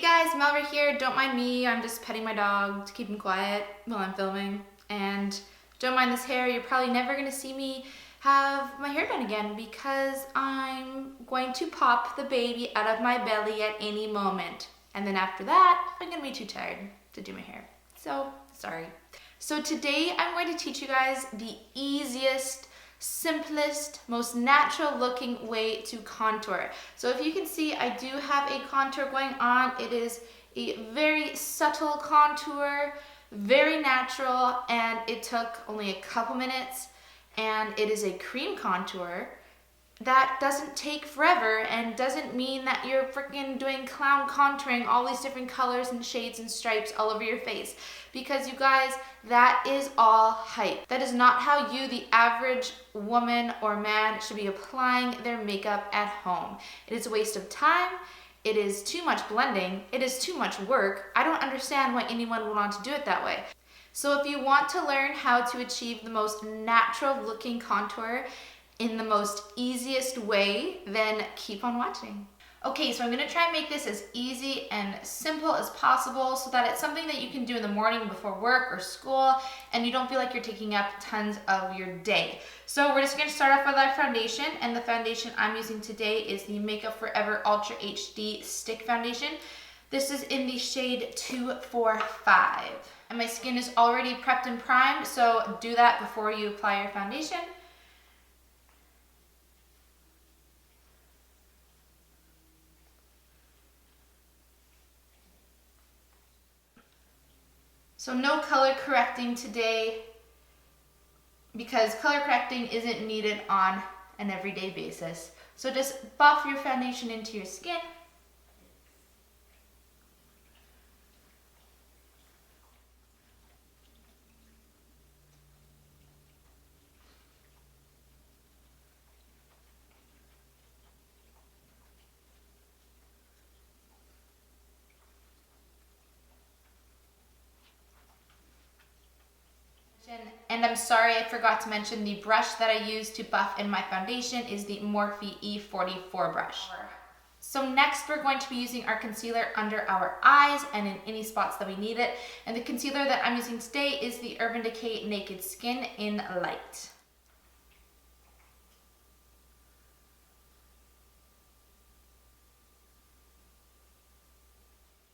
guys, Melrae here. Don't mind me, I'm just petting my dog to keep him quiet while I'm filming. And don't mind this hair, you're probably never gonna see me have my hair done again because I'm going to pop the baby out of my belly at any moment. And then after that, I'm gonna be too tired to do my hair. So, sorry. So today I'm going to teach you guys the easiest, simplest, most natural looking way to contour. So if you can see, I do have a contour going on. It is a very subtle contour, very natural, and it took only a couple minutes. And it is a cream contour that doesn't take forever and doesn't mean that you're freaking doing clown contouring, all these different colors and shades and stripes all over your face. Because you guys, that is all hype. That is not how you, the average woman or man, should be applying their makeup at home. It is a waste of time. It is too much blending. It is too much work. I don't understand why anyone would want to do it that way. So if you want to learn how to achieve the most natural looking contour in the most easiest way, then keep on watching. Okay, so I'm gonna try and make this as easy and simple as possible so that it's something that you can do in the morning before work or school and you don't feel like you're taking up tons of your day. So we're just gonna start off with our foundation, and the foundation I'm using today is the Makeup Forever Ultra HD Stick Foundation. This is in the shade 245. And my skin is already prepped and primed, so do that before you apply your foundation. So no color correcting today because color correcting isn't needed on an everyday basis. So just buff your foundation into your skin. And I'm sorry, I forgot to mention the brush that I use to buff in my foundation is the Morphe E44 brush. So next we're going to be using our concealer under our eyes and in any spots that we need it. And the concealer that I'm using today is the Urban Decay Naked Skin in Light.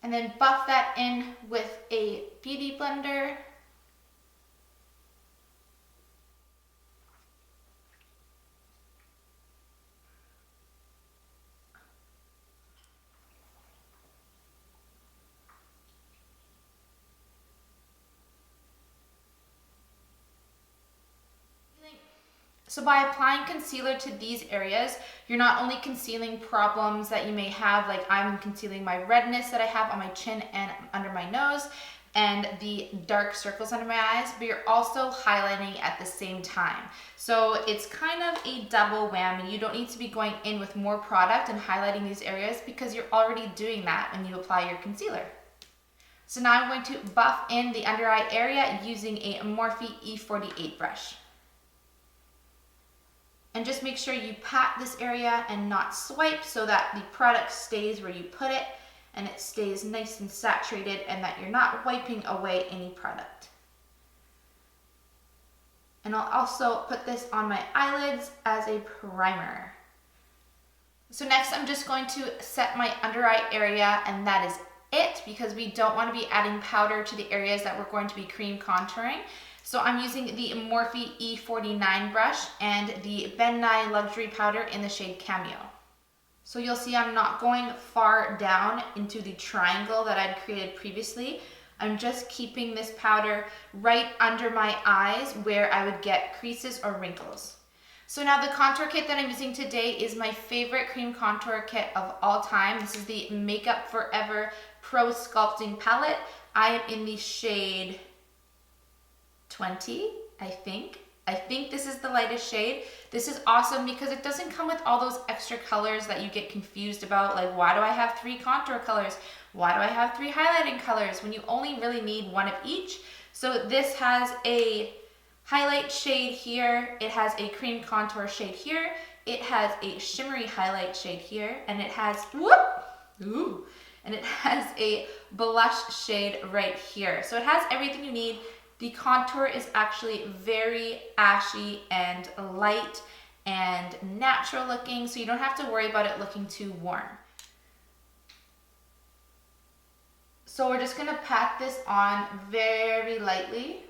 And then buff that in with a beauty blender. So by applying concealer to these areas, you're not only concealing problems that you may have, like I'm concealing my redness that I have on my chin and under my nose, and the dark circles under my eyes, but you're also highlighting at the same time. So it's kind of a double whammy. You don't need to be going in with more product and highlighting these areas because you're already doing that when you apply your concealer. So now I'm going to buff in the under eye area using a Morphe E48 brush. And just make sure you pat this area and not swipe so that the product stays where you put it and it stays nice and saturated and that you're not wiping away any product. And I'll also put this on my eyelids as a primer. So next I'm just going to set my under eye area, and that is it because we don't want to be adding powder to the areas that we're going to be cream contouring. So I'm using the Morphe E49 brush and the Ben Nye Luxury Powder in the shade Cameo. So you'll see I'm not going far down into the triangle that I'd created previously. I'm just keeping this powder right under my eyes where I would get creases or wrinkles. So now the contour kit that I'm using today is my favorite cream contour kit of all time. This is the Makeup Forever Pro Sculpting Palette. I am in the shade 20, I think. I think this is the lightest shade. This is awesome because it doesn't come with all those extra colors that you get confused about, like why do I have 3 contour colors? Why do I have 3 highlighting colors when you only really need one of each? So this has a highlight shade here, it has a cream contour shade here, it has a shimmery highlight shade here, and it has, and it has a blush shade right here. So it has everything you need. The contour is actually very ashy and light and natural looking, so you don't have to worry about it looking too warm. So we're just gonna pat this on very lightly.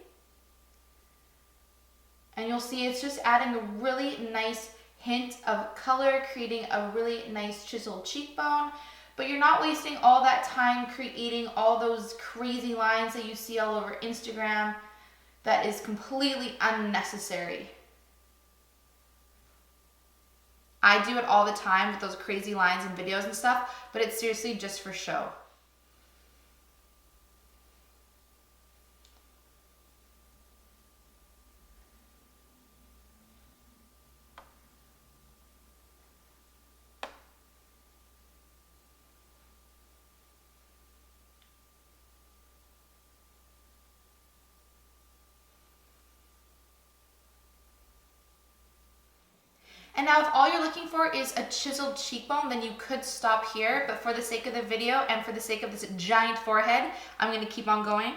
And you'll see it's just adding a really nice hint of color, creating a really nice chiseled cheekbone. But you're not wasting all that time creating all those crazy lines that you see all over Instagram. That is completely unnecessary. I do it all the time with those crazy lines and videos and stuff, but it's seriously just for show. And now if all you're looking for is a chiseled cheekbone, then you could stop here, but for the sake of the video and for the sake of this giant forehead, I'm going to keep on going.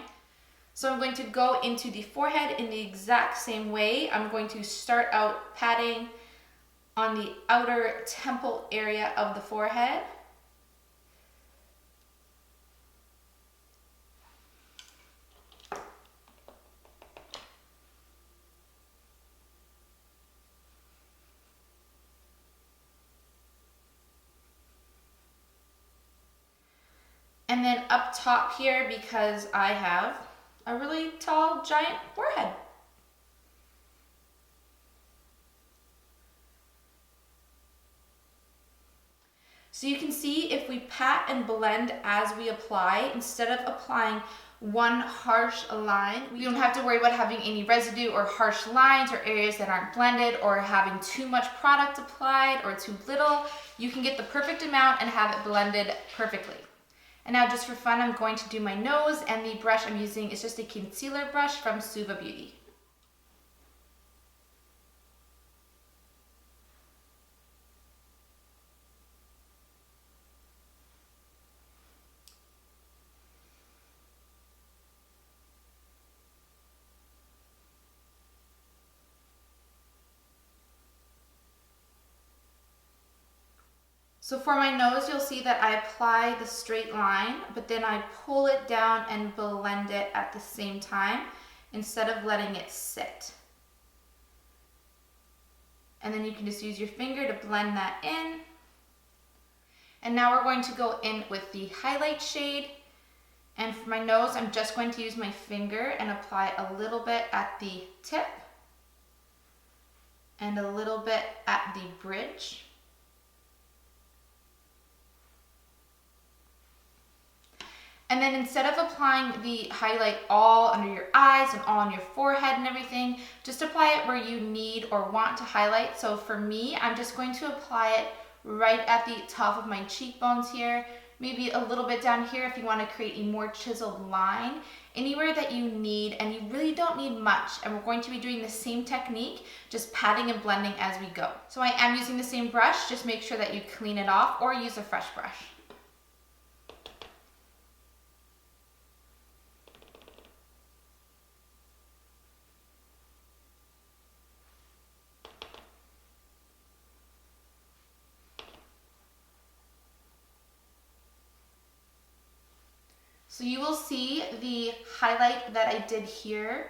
So I'm going to go into the forehead in the exact same way. I'm going to start out patting on the outer temple area of the forehead. And then up top here, because I have a really tall, giant forehead. So you can see if we pat and blend as we apply, instead of applying one harsh line, we don't have to worry about having any residue or harsh lines or areas that aren't blended or having too much product applied or too little. You can get the perfect amount and have it blended perfectly. And now just for fun, I'm going to do my nose, and the brush I'm using is just a concealer brush from Suva Beauty. So for my nose, you'll see that I apply the straight line, but then I pull it down and blend it at the same time instead of letting it sit. And then you can just use your finger to blend that in. And now we're going to go in with the highlight shade. And for my nose, I'm just going to use my finger and apply a little bit at the tip and a little bit at the bridge. And then instead of applying the highlight all under your eyes and all on your forehead and everything, just apply it where you need or want to highlight. So for me, I'm just going to apply it right at the top of my cheekbones here, maybe a little bit down here if you want to create a more chiseled line, anywhere that you need, and you really don't need much. And we're going to be doing the same technique, just patting and blending as we go. So I am using the same brush, just make sure that you clean it off or use a fresh brush. So you will see the highlight that I did here.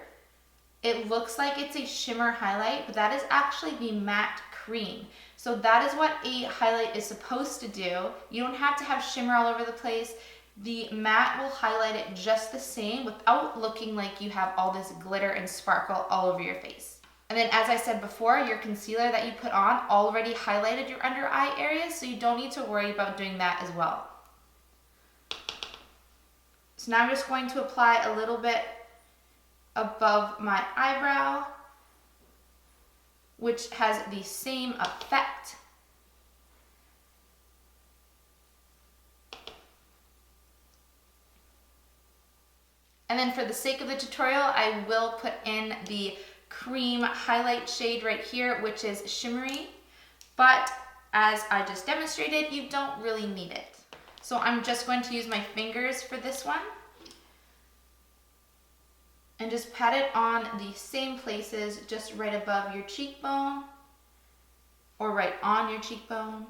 It looks like it's a shimmer highlight, but that is actually the matte cream. So that is what a highlight is supposed to do. You don't have to have shimmer all over the place. The matte will highlight it just the same without looking like you have all this glitter and sparkle all over your face. And then as I said before, your concealer that you put on already highlighted your under eye areas, so you don't need to worry about doing that as well. So now I'm just going to apply a little bit above my eyebrow, which has the same effect. And then for the sake of the tutorial, I will put in the cream highlight shade right here, which is shimmery, but as I just demonstrated, you don't really need it. So I'm just going to use my fingers for this one. And just pat it on the same places, just right above your cheekbone or right on your cheekbone.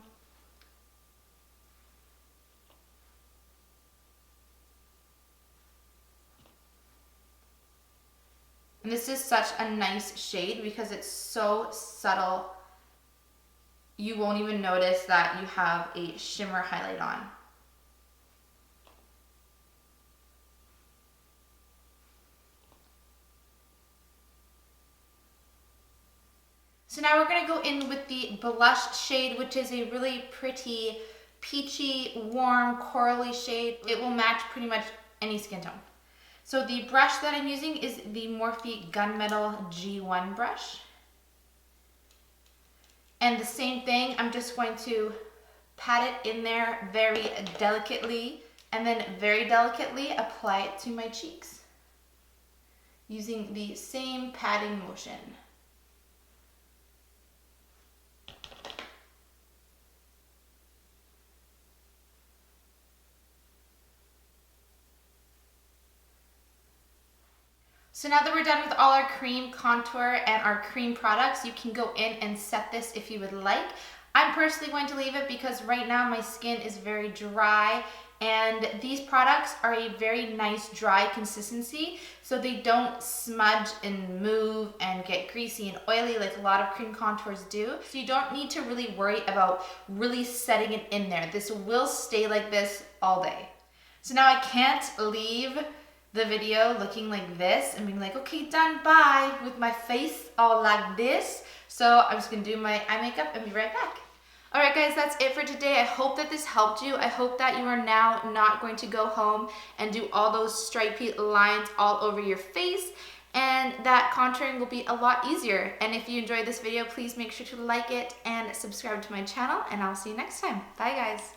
And this is such a nice shade because it's so subtle. You won't even notice that you have a shimmer highlight on. So now we're gonna go in with the blush shade, which is a really pretty, peachy, warm, corally shade. It will match pretty much any skin tone. So the brush that I'm using is the Morphe Gunmetal G1 brush. And the same thing, I'm just going to pat it in there very delicately, and then very delicately apply it to my cheeks using the same patting motion. So now that we're done with all our cream contour and our cream products, you can go in and set this if you would like. I'm personally going to leave it because right now my skin is very dry, and these products are a very nice dry consistency, so they don't smudge and move and get greasy and oily like a lot of cream contours do. So you don't need to really worry about really setting it in there. This will stay like this all day. So now I can't leave the video looking like this and being like, okay, done, bye, with my face all like this. So I'm just gonna do my eye makeup and be right back. All right, guys, that's it for today. I hope that this helped you. I hope that you are now not going to go home and do all those stripy lines all over your face, and that contouring will be a lot easier. And if you enjoyed this video, please make sure to like it and subscribe to my channel, and I'll see you next time. Bye, guys.